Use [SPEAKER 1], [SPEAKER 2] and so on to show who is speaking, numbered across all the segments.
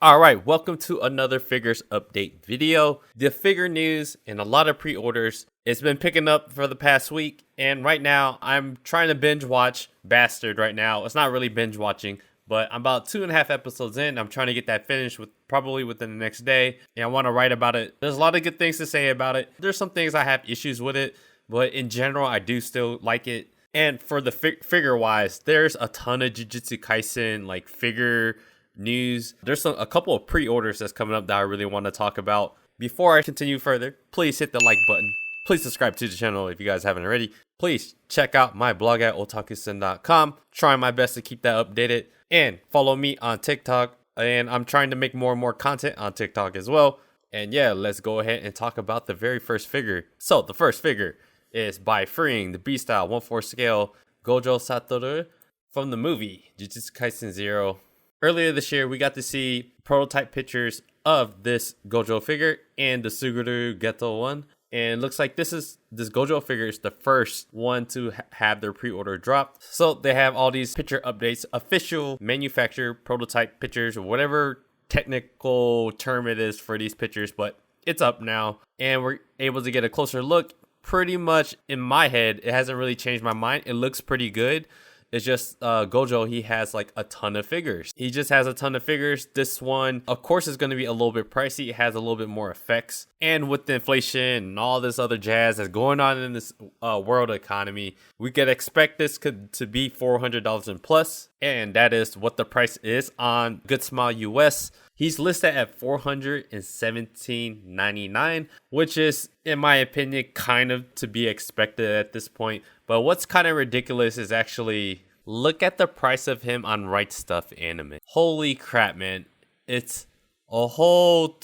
[SPEAKER 1] All right, welcome to another figures update video. The figure news and a lot of pre-orders, it's been picking up for the past week, and right now I'm trying to binge watch Bastard right now. It's not really binge watching, but I'm about 2.5 episodes in. I'm trying to get that finished probably within the next day, and I want to write about it. There's a lot of good things to say about it. There's some things I have issues with it, but in general I do still like it. And for the figure wise, there's a ton of Jujutsu Kaisen like figure news. There's a couple of pre-orders that's coming up that I really want to talk about. Before I continue further, please hit the like button. Please subscribe to the channel if you guys haven't already. Please check out my blog at otakusen.com. Trying my best to keep that updated. And follow me on TikTok. And I'm trying to make more and more content on TikTok as well. And yeah, let's go ahead and talk about the very first figure. So the first figure is by freeing the B-Style 1/4 scale Gojo Satoru from the movie Jujutsu Kaisen 0. Earlier this year, we got to see prototype pictures of this Gojo figure and the Suguru Geto one. And looks like this Gojo figure is the first one to have their pre-order dropped. So they have all these picture updates, official manufacturer prototype pictures, or whatever technical term it is for these pictures, but it's up now. And we're able to get a closer look. Pretty much in my head, it hasn't really changed my mind. It looks pretty good. It's just Gojo, he has like a ton of figures. He just has a ton of figures. This one, of course, is going to be a little bit pricey. It has a little bit more effects. And with the inflation and all this other jazz that's going on in this world economy, we could expect this to be $400 and plus. And that is what the price is on Good Smile US. He's listed at $417.99, which is, in my opinion, kind of to be expected at this point. But what's kind of ridiculous is actually look at the price of him on Right Stuff Anime. Holy crap, man. It's a whole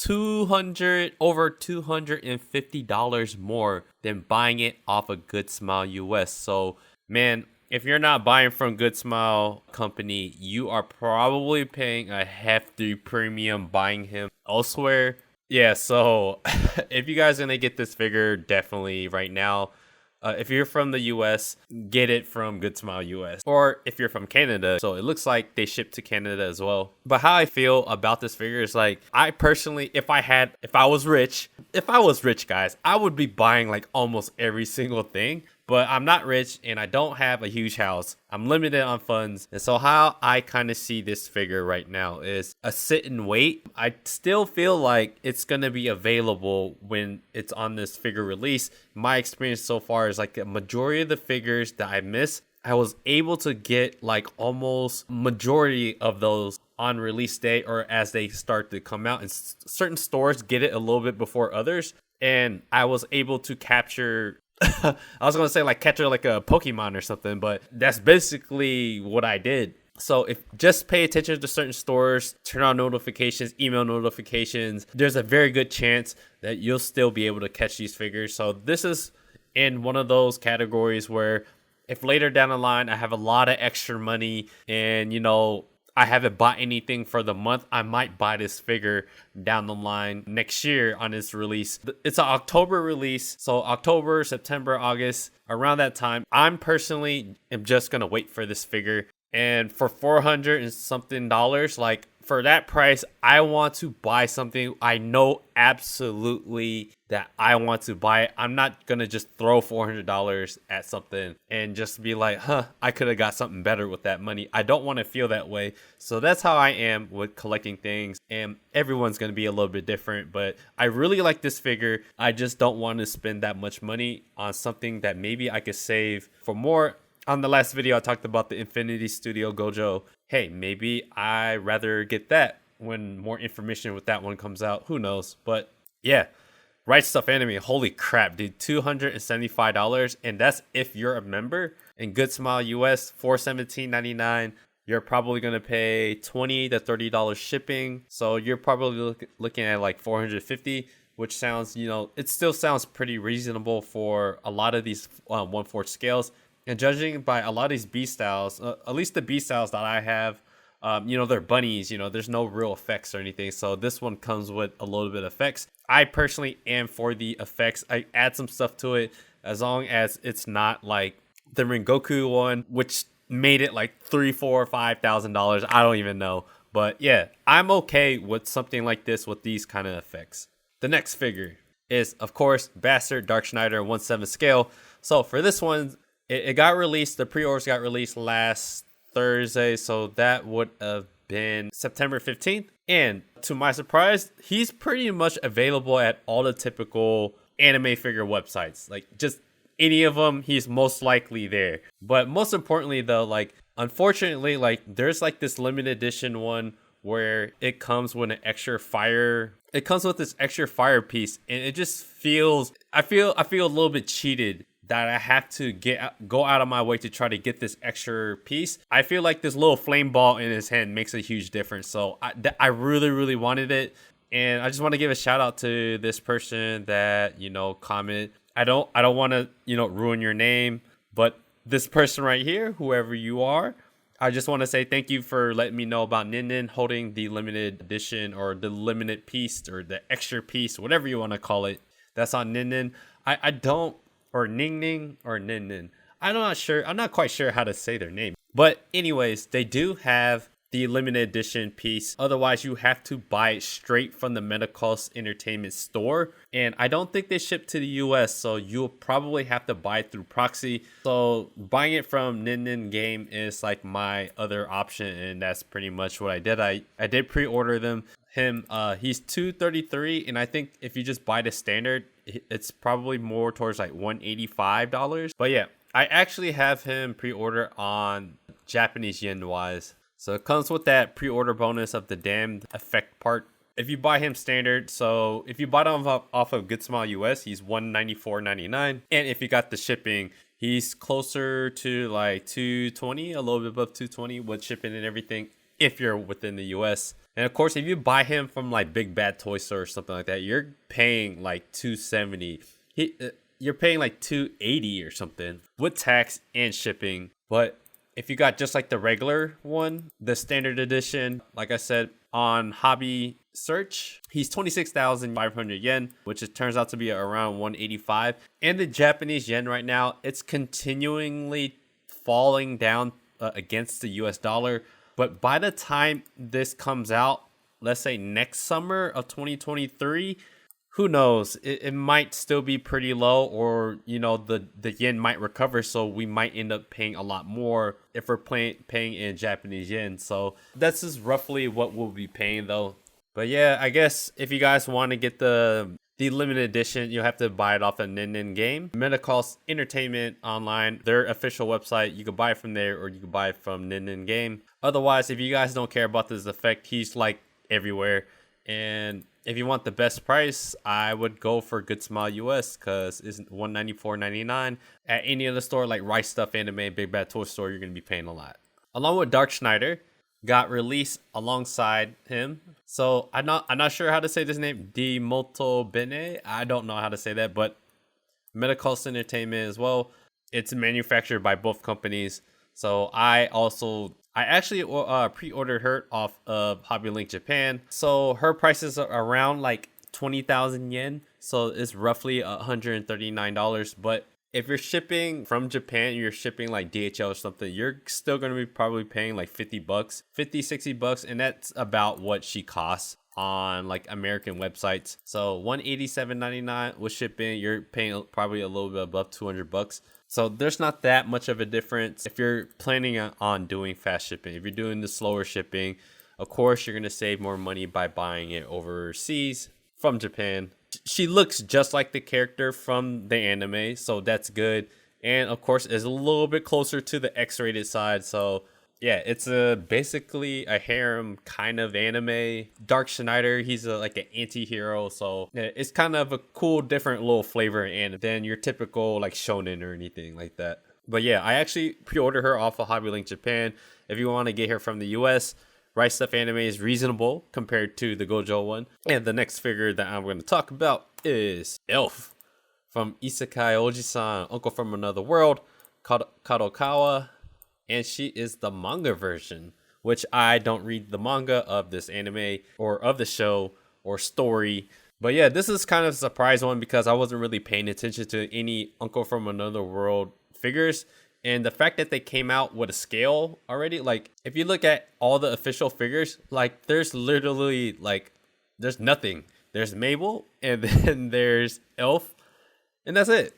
[SPEAKER 1] over $250 more than buying it off of Good Smile US. So, man, if you're not buying from Good Smile Company, you are probably paying a hefty premium buying him elsewhere. Yeah, so if you guys are going to get this figure, definitely right now. If you're from the US, get it from Good Smile US. Or if you're from Canada, so it looks like they ship to Canada as well. But how I feel about this figure is like, I personally, if I was rich, guys, I would be buying like almost every single thing. But I'm not rich and I don't have a huge house. I'm limited on funds. And so how I kind of see this figure right now is a sit and wait. I still feel like it's going to be available when it's on this figure release. My experience so far is like a majority of the figures that I miss, I was able to get like almost majority of those on release day or as they start to come out. And certain stores get it a little bit before others. And I was able to capture... I was going to say like catch her like a Pokemon or something, but that's basically what I did. So if just pay attention to certain stores, turn on notifications, email notifications, there's a very good chance that you'll still be able to catch these figures. So this is in one of those categories where if later down the line I have a lot of extra money and, you know, I haven't bought anything for the month, I might buy this figure down the line next year on its release. It's an October release, so October, September, August, around that time. I'm personally am just gonna wait for this figure, and for $400 and something, like for that price, I want to buy something. I know absolutely that I want to buy it. I'm not gonna just throw $400 at something and just be like, I could have got something better with that money. I don't want to feel that way. So that's how I am with collecting things, and everyone's gonna be a little bit different, but I really like this figure. I just don't want to spend that much money on something that maybe I could save for more. On the last video, I talked about the Infinity Studio Gojo. Hey, maybe I rather get that when more information with that one comes out. Who knows? But yeah, Right Stuff Anime. Holy crap, dude. $275. And that's if you're a member. And Good Smile US, $417.99. You're probably going to pay $20 to $30 shipping. So you're probably looking at like $450, which sounds, you know, it still sounds pretty reasonable for a lot of these 1/4 scales. And judging by a lot of these B-styles, at least the B-styles that I have, you know, they're bunnies, you know, there's no real effects or anything. So this one comes with a little bit of effects. I personally am for the effects. I add some stuff to it as long as it's not like the Rengoku one, which made it like $3,000, $4,000, $5,000. I don't even know. But yeah, I'm okay with something like this with these kind of effects. The next figure is, of course, Bastard Dark Schneider 1/7 scale. So for this one, it got released. The pre-orders got released last Thursday, so that would have been September 15th. And to my surprise, he's pretty much available at all the typical anime figure websites. Like, just any of them, he's most likely there. But most importantly though, like, unfortunately, like, there's like this limited edition one where it comes with an extra fire. It comes with this extra fire piece, and it just feels, I feel a little bit cheated that I have to go out of my way to try to get this extra piece. I feel like this little flame ball in his hand makes a huge difference. So I really, really wanted it. And I just want to give a shout out to this person that, you know, comment. I don't want to, you know, ruin your name, but this person right here, whoever you are, I just want to say thank you for letting me know about Nin holding the limited edition or the limited piece or the extra piece, whatever you want to call it. That's on Nin. I don't, or Ning or Nin. I'm not quite sure how to say their name. But anyways, they do have the limited edition piece. Otherwise, you have to buy it straight from the Medicos Entertainment store. And I don't think they ship to the US, so you'll probably have to buy it through proxy. So buying it from Nin Game is like my other option, and that's pretty much what I did. I did pre-order him. He's $233, and I think if you just buy the standard, it's probably more towards like $185. But yeah, I actually have him pre-order on Japanese yen wise. So it comes with that pre-order bonus of the damned effect part. If you buy him standard, so if you bought him off of Good Smile US, he's $194.99. And if you got the shipping, he's closer to like $220, a little bit above $220 with shipping and everything, if you're within the US. And of course, if you buy him from like Big Bad Toy Store or something like that, you're paying like $270. You're paying like $280 or something with tax and shipping. But if you got just like the regular one, the standard edition, like I said, on Hobby Search, he's 26,500 yen, which it turns out to be around 185. And the Japanese yen right now, it's continually falling down against the US dollar. But by the time this comes out, let's say next summer of 2023, who knows? It might still be pretty low, or, you know, the yen might recover, so we might end up paying a lot more if we're paying in Japanese yen. So that's just roughly what we'll be paying though. But yeah, I guess if you guys want to get the limited edition, you'll have to buy it off of Nin Game. Medicos Entertainment online, their official website. You can buy it from there, or you can buy it from Nin Game. Otherwise, if you guys don't care about this effect, he's like everywhere. And if you want the best price, I would go for Good Smile US, because it's $194.99. At any other store like Rice Stuff Anime, Big Bad Toy Store, you're going to be paying a lot. Along with Dark Schneider, got released alongside him. So I'm not sure how to say this name. Di Molto Bene. I don't know how to say that, but Medicos Entertainment as well. It's manufactured by both companies. So I actually pre-ordered her off of Hobby Link Japan. So her prices are around like 20,000 yen. So it's roughly $139. But if you're shipping from Japan, you're shipping like DHL or something, you're still going to be probably paying like $50, $60. And that's about what she costs on like American websites. So $187.99 with shipping, you're paying probably a little bit above $200. So there's not that much of a difference if you're planning on doing fast shipping. If you're doing the slower shipping, of course, you're going to save more money by buying it overseas from Japan. She looks just like the character from the anime, so that's good. And of course, is a little bit closer to the X-rated side. So yeah, it's basically a harem kind of anime. Dark Schneider, he's like an anti-hero, so yeah, it's kind of a cool, different little flavor in anime than your typical like shonen or anything like that. But yeah, I actually pre-ordered her off of Hobby Link Japan. If you want to get her from the US, Rice Stuff Anime is reasonable compared to the Gojo one. And the next figure that I'm going to talk about is Elf from Isekai Oji-san, Uncle from Another World, Kadokawa. And she is the manga version, which I don't read the manga of this anime or of the show or story. But yeah, this is kind of a surprise one because I wasn't really paying attention to any Uncle from Another World figures. And the fact that they came out with a scale already, like if you look at all the official figures, like there's literally like there's nothing. There's Mabel and then there's Elf, and that's it.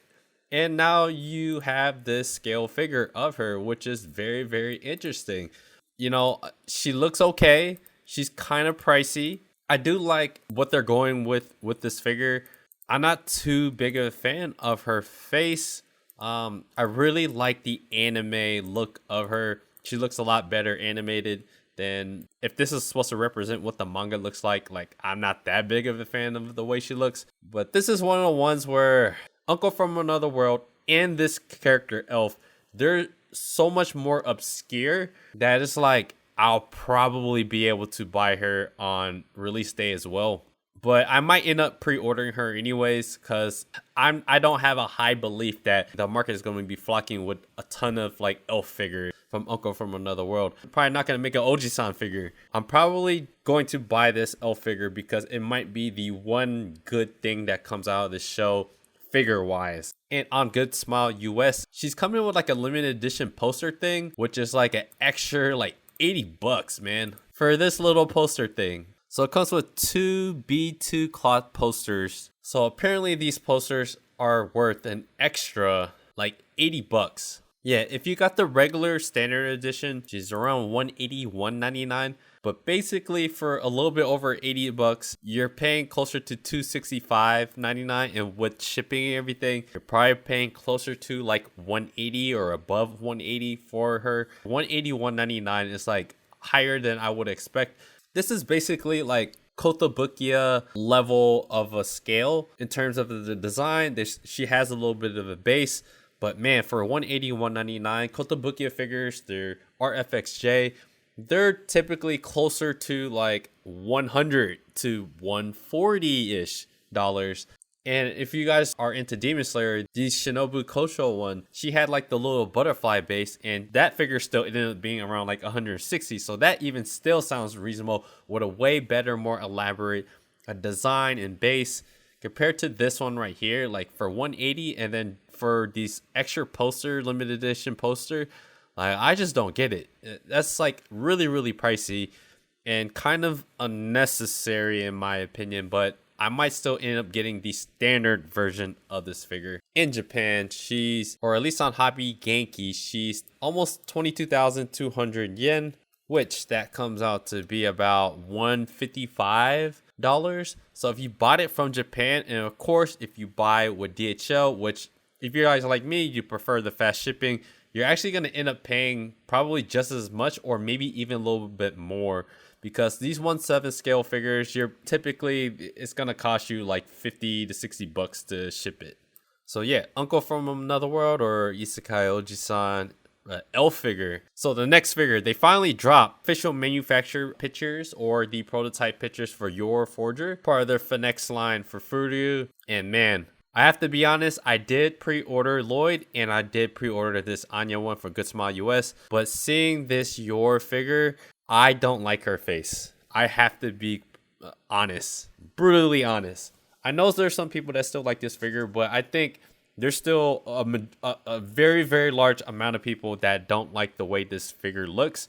[SPEAKER 1] And now you have this scale figure of her, which is very, very interesting. You know, she looks okay. She's kind of pricey. I do like what they're going with this figure. I'm not too big of a fan of her face. I really like the anime look of her. She looks a lot better animated than if this is supposed to represent what the manga looks like. Like, I'm not that big of a fan of the way she looks. But this is one of the ones where Uncle from Another World and this character Elf, they're so much more obscure that it's like I'll probably be able to buy her on release day as well. But I might end up pre-ordering her anyways because I don't have a high belief that the market is going to be flocking with a ton of like Elf figures from Uncle from Another World. I'm probably not going to make an Oji-san figure. I'm probably going to buy this Elf figure because it might be the one good thing that comes out of this show figure-wise. And on Good Smile US, she's coming with like a limited edition poster thing, which is like an extra like $80, man, for this little poster thing. So it comes with 2 B2 cloth posters. So apparently these posters are worth an extra like $80. Yeah, if you got the regular standard edition, she's around $180, $199. But basically for a little bit over $80, you're paying closer to $265.99, and with shipping and everything, you're probably paying closer to like $180 or above $180 for her. $180, $199 is like higher than I would expect. This is basically like Kotobukiya level of a scale in terms of the design. She has a little bit of a base, but man, for $180, $199, Kotobukiya figures, they're RFXJ, they're typically closer to like $100 to $140-ish dollars. And if you guys are into Demon Slayer, the Shinobu Kosho one, she had like the little butterfly base, and that figure still ended up being around like 160. So that even still sounds reasonable with a way better, more elaborate design and base compared to this one right here. Like for 180, and then for these extra poster, limited edition poster, I just don't get it. That's like really, really pricey and kind of unnecessary in my opinion, but I might still end up getting the standard version of this figure. In Japan, she's, or at least on Hobby Genki, she's almost 22,200 yen, which that comes out to be about $155. So if you bought it from Japan, and of course, if you buy with DHL, which if you guys are like me, you prefer the fast shipping, you're actually going to end up paying probably just as much or maybe even a little bit more. Because these 1/7 scale figures, it's gonna cost you like $50 to $60 to ship it. So yeah, Uncle from Another World or Isekai Oji-san Elf figure. So the next figure, they finally dropped official manufacturer pictures or the prototype pictures for Yor Forger, part of their Phoenix line for Furyu. And man, I have to be honest, I did pre-order Lloyd and I did pre-order this Anya one for Good Smile US. But seeing this Yor figure, I don't like her face. I have to be honest, brutally honest. I know there's some people that still like this figure, but I think there's still a very, very large amount of people that don't like the way this figure looks.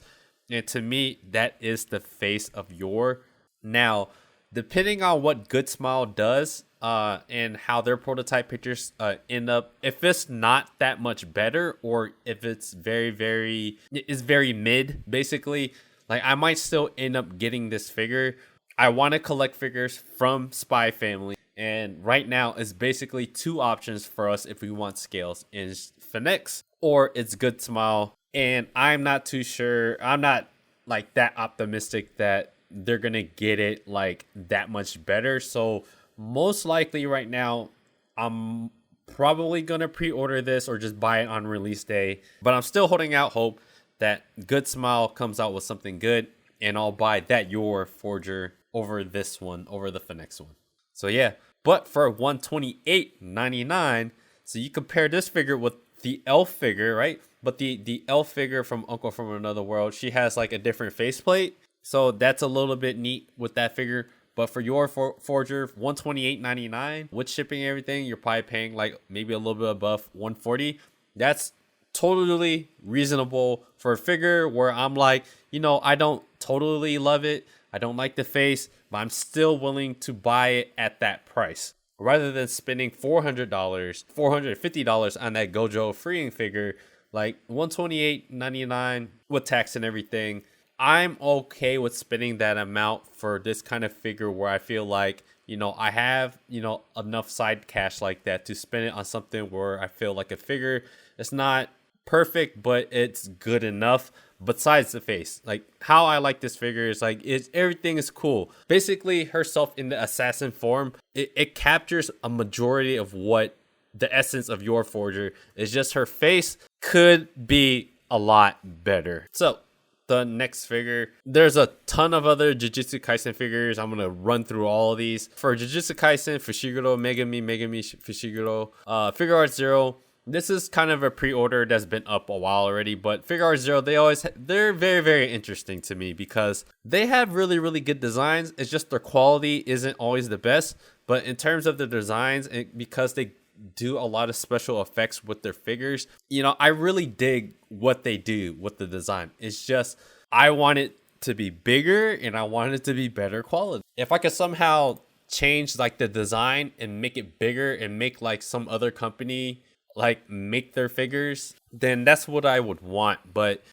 [SPEAKER 1] And to me, that is the face of Yor. Now, depending on what Good Smile does and how their prototype pictures end up, if it's not that much better or if it's very mid, basically, like I might still end up getting this figure. I want to collect figures from Spy Family, and right now it's basically 2 options for us if we want scales. It's Phoenix or it's Good Smile, and I'm not too sure. I'm not like that optimistic that they're gonna get it like that much better. So most likely right now, I'm probably gonna pre-order this or just buy it on release day. But I'm still holding out hope that Good Smile comes out with something good, and I'll buy that Yor Forger over this one, over the Phoenix one. So yeah, but for $128.99, so you compare this figure with the Elf figure, right? But the Elf figure from Uncle from Another World, she has like a different faceplate, so that's a little bit neat with that figure. But for Yor Forger, $128.99 with shipping and everything, you're probably paying like maybe a little bit above $140. That's totally reasonable for a figure where I'm like, I don't totally love it. I don't like the face, but I'm still willing to buy it at that price. Rather than spending $400, $450 on that Gojo freeing figure, like $128.99 with tax and everything. I'm okay with spending that amount for this kind of figure where I feel like, I have, enough side cash like that to spend it on something where I feel like a figure. It's not perfect, but it's good enough. Besides the face, like how I like this figure is like everything is cool. Basically, herself in the assassin form, it captures a majority of what the essence of Yor Forger is. Just her face could be a lot better. So the next figure, there's a ton of other Jujutsu Kaisen figures. I'm gonna run through all of these. For Jujutsu Kaisen, Fushiguro, Megumi, Fushiguro, Figuarts Zero. This is kind of a pre-order that's been up a while already, but Figuarts Zero, they're very, very interesting to me because they have really, really good designs. It's just their quality isn't always the best, but in terms of the designs, and because they do a lot of special effects with their figures, I really dig what they do with the design. It's just, I want it to be bigger and I want it to be better quality. If I could somehow change like the design and make it bigger and make like some other company like make their figures, then that's what I would want. But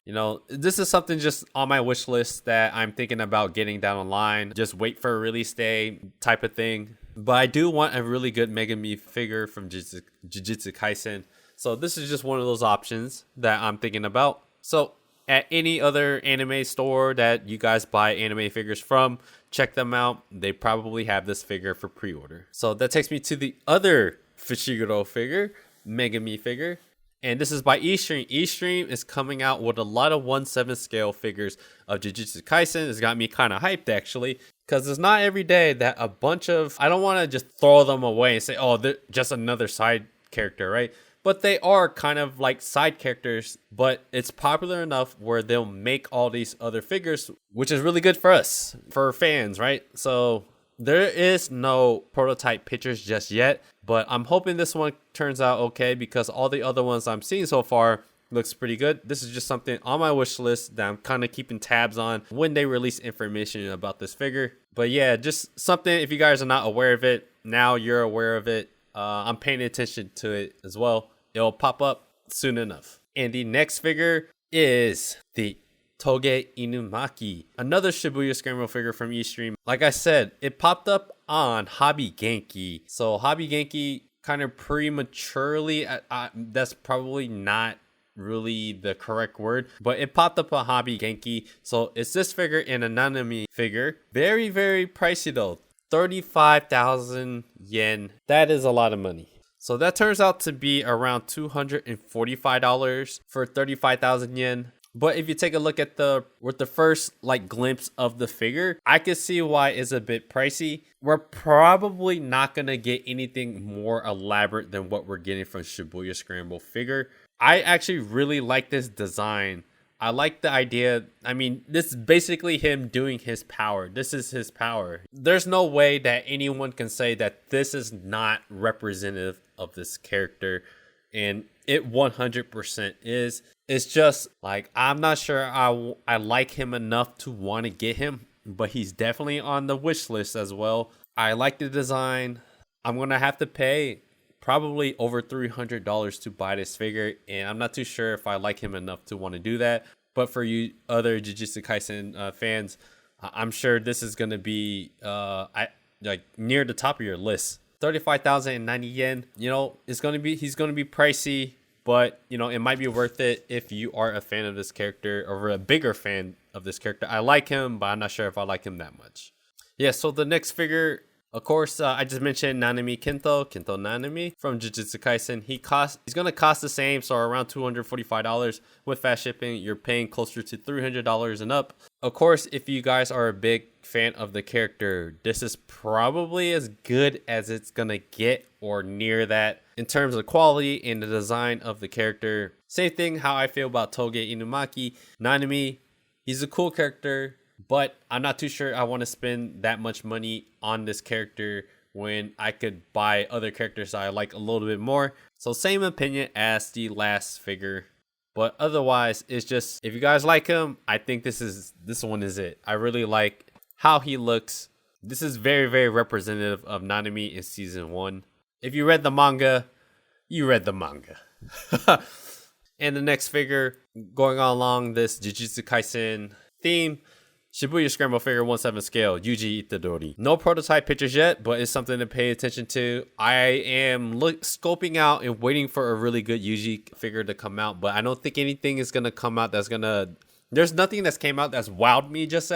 [SPEAKER 1] this is something just on my wish list that I'm thinking about getting down the line. Just wait for a release day type of thing. But I do want a really good Megumi figure from Jujutsu Kaisen. So this is just one of those options that I'm thinking about. So at any other anime store that you guys buy anime figures from, check them out. They probably have this figure for pre-order. So that takes me to the other Fushiguro figure, Megumi figure, and this is by Eastream. Eastream is coming out with a lot of 1/7 scale figures of Jujutsu Kaisen. It's got me kind of hyped actually, because it's not every day that a bunch of, I don't want to just throw them away and say, oh, they're just another side character, right? But they are kind of like side characters, but it's popular enough where they'll make all these other figures, which is really good for us, for fans, right? So there is no prototype pictures just yet, but I'm hoping this one turns out okay because all the other ones I'm seeing so far looks pretty good. This is just something on my wish list that I'm kind of keeping tabs on when they release information about this figure. But yeah, just something, if you guys are not aware of it, now you're aware of it. I'm paying attention to it as well. It'll pop up soon enough. And the next figure is the Toge Inumaki, another Shibuya Scramble figure from Eastream. Like I said, it popped up on Hobby Genki. So Hobby Genki kind of prematurely, that's probably not really the correct word, but it popped up on Hobby Genki. So it's this figure in a Nanami figure. Very, very pricey though. 35,000 yen. That is a lot of money. So that turns out to be around $245 for 35,000 yen. But if you take a look at the first like glimpse of the figure, I can see why it's a bit pricey. We're probably not gonna get anything more elaborate than what we're getting from Shibuya Scramble figure. I actually really like this design. I like the idea. I mean, this is basically him doing his power. This is his power. There's no way that anyone can say that this is not representative of this character. And it 100% is. It's just like, I'm not sure I like him enough to want to get him, but he's definitely on the wish list as well. I like the design. I'm going to have to pay probably over $300 to buy this figure, and I'm not too sure if I like him enough to want to do that. But for you other Jujutsu Kaisen fans, I'm sure this is going to be like near the top of your list. 35,090 yen, he's going to be pricey, but it might be worth it if you are a fan of this character or a bigger fan of this character. I like him, but I'm not sure if I like him that much. Yeah, so the next figure, of course, I just mentioned Nanami Kento Nanami from Jujutsu Kaisen. He's going to cost the same, so around $245 with fast shipping. You're paying closer to $300 and up. Of course, if you guys are a big fan of the character, this is probably as good as it's going to get or near that in terms of quality and the design of the character. Same thing how I feel about Toge Inumaki. Nanami, he's a cool character, but I'm not too sure I want to spend that much money on this character when I could buy other characters I like a little bit more. So same opinion as the last figure. But otherwise, it's just, if you guys like him, I think this one is it. I really like how he looks. This is very, very representative of Nanami in season 1. If you read the manga, you read the manga. And the next figure, going on along this Jujutsu Kaisen theme, Shibuya Scramble figure 1/7 scale, Yuji Itadori. No prototype pictures yet, but it's something to pay attention to. I am scoping out and waiting for a really good Yuji figure to come out, but I don't think anything is going to come out that's going to... There's nothing that's came out that's wowed me just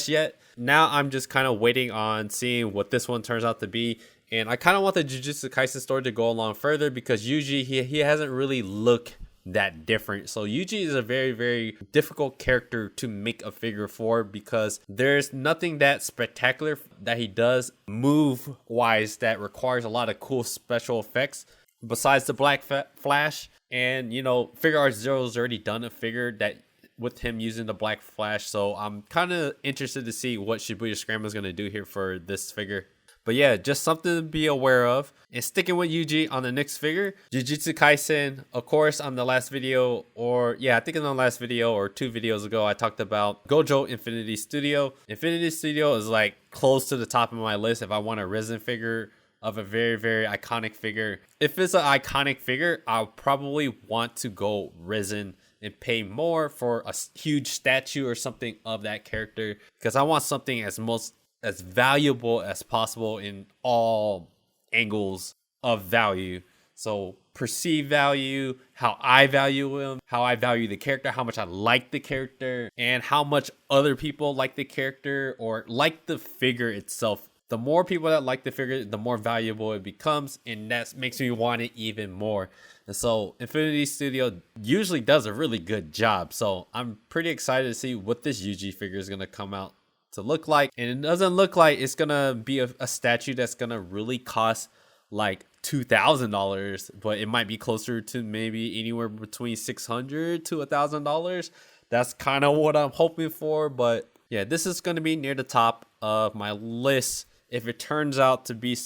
[SPEAKER 1] yet. Now I'm just kind of waiting on seeing what this one turns out to be. And I kind of want the Jujutsu Kaisen story to go along further because Yuji, he hasn't really looked that different. So Yuji is a very, very difficult character to make a figure for because there's nothing that spectacular that he does move wise that requires a lot of cool special effects besides the Black Flash. And you know, Figuarts Zero's already done a figure that with him using the Black Flash, so I'm kind of interested to see what Shibuya Scramble is going to do here for this figure. But yeah, just something to be aware of. And sticking with Yuji on the next figure, Jujutsu Kaisen. Of course, on the last video, I think in the last video or 2 videos ago, I talked about Gojo Infinity Studio. Infinity Studio is like close to the top of my list if I want a Risen figure of a very, very iconic figure. If it's an iconic figure, I'll probably want to go Risen and pay more for a huge statue or something of that character because I want something as valuable as possible in all angles of value. So perceived value, how I value him, how I value the character, how much I like the character, and how much other people like the character or like the figure itself. The more people that like the figure, the more valuable it becomes, and that makes me want it even more. And so Infinity Studio usually does a really good job. So I'm pretty excited to see what this Yuji figure is going to come out to look like. And it doesn't look like it's going to be a statue that's going to really cost like $2,000, but it might be closer to maybe anywhere between $600 to $1,000. That's kind of what I'm hoping for. But yeah, this is going to be near the top of my list if it turns out to be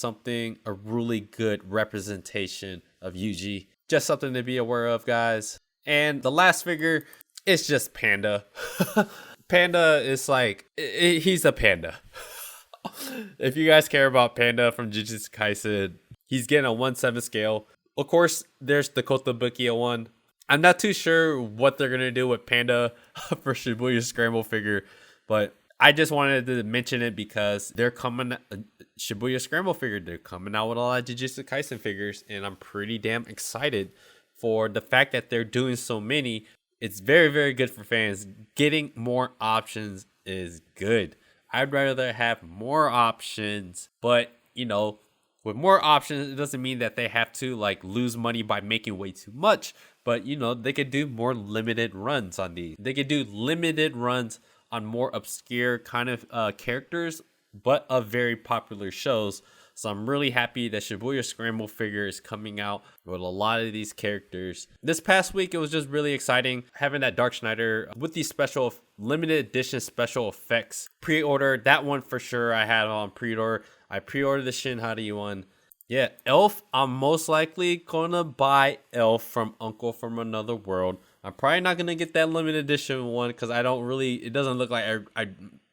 [SPEAKER 1] a really good representation of Yuji. Just something to be aware of, guys. And the last figure is just Panda. Panda is like, he's a panda. If you guys care about Panda from Jujutsu Kaisen, he's getting a 1/7 scale. Of course, there's the Kotobukiya one. I'm not too sure what they're going to do with Panda for Shibuya Scramble figure, but I just wanted to mention it because they're coming, Shibuya Scramble figure, they're coming out with a lot of Jujutsu Kaisen figures, and I'm pretty damn excited for the fact that they're doing so many. It's very, very good for fans. Getting more options is good. I'd rather have more options, but you know, with more options, it doesn't mean that they have to like lose money by making way too much, but you know, they could do more limited runs on these. They could do limited runs on more obscure kind of characters, but of very popular shows. So I'm really happy that Shibuya Scramble figure is coming out with a lot of these characters. This past week, it was just really exciting having that Dark Schneider with these special limited edition special effects. Pre-order, that one for sure I had on pre-order. I pre-ordered the Shin one. Yeah, Elf, I'm most likely gonna buy Elf from Uncle from Another World. I'm probably not gonna get that limited edition one because it doesn't look like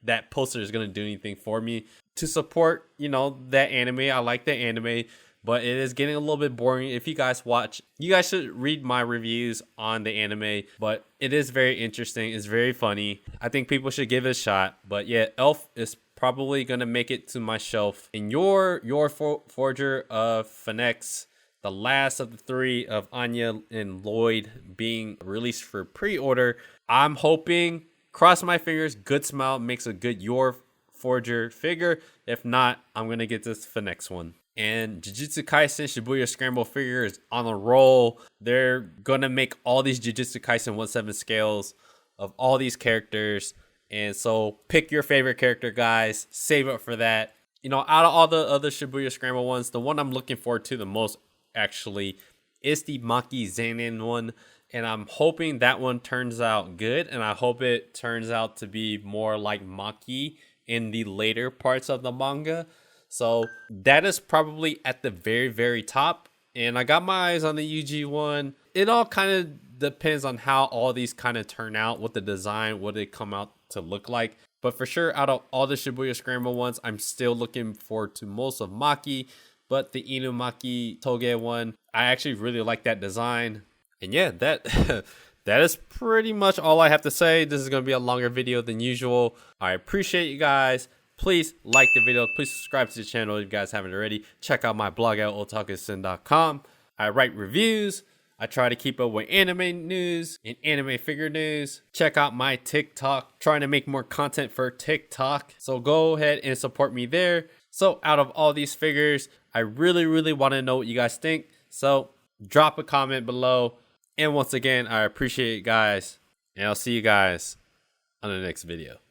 [SPEAKER 1] that poster is gonna do anything for me. To support, you know, that anime, I like the anime, but it is getting a little bit boring. If you guys watch, you guys should read my reviews on the anime, but it is very interesting. It's very funny. I think people should give it a shot. But yeah, Elf is probably gonna make it to my shelf. And Yor Forger of Phoenix, the last of the 3 of Anya and Lloyd being released for pre-order. I'm hoping, cross my fingers, Good Smile makes a good Yor Forger figure. If not, I'm gonna get this for next one. And Jujutsu Kaisen Shibuya Scramble figure is on a roll. They're gonna make all these Jujutsu Kaisen 1/7 scales of all these characters, and so pick your favorite character, guys. Save up for that. You know, out of all the other Shibuya Scramble ones, the one I'm looking forward to the most actually is the Maki Zenin one, and I'm hoping that one turns out good, and I hope it turns out to be more like Maki in the later parts of the manga. So that is probably at the very, very top And I got my eyes on the Yuji one. It all kind of depends on how all these kind of turn out, what the design, what they come out to look like. But for sure, out of all the Shibuya Scramble ones, I'm still looking forward to most of Maki. But the Inumaki Toge one, I actually really like that design. And yeah, that that is pretty much all I have to say. This is going to be a longer video than usual. I appreciate you guys. Please like the video. Please subscribe to the channel if you guys haven't already. Check out my blog at otakusin.com. I write reviews. I try to keep up with anime news and anime figure news. Check out my TikTok. Trying to make more content for TikTok. So go ahead and support me there. So out of all these figures, I really want to know what you guys think. So drop a comment below. And once again, I appreciate you guys. And I'll see you guys on the next video.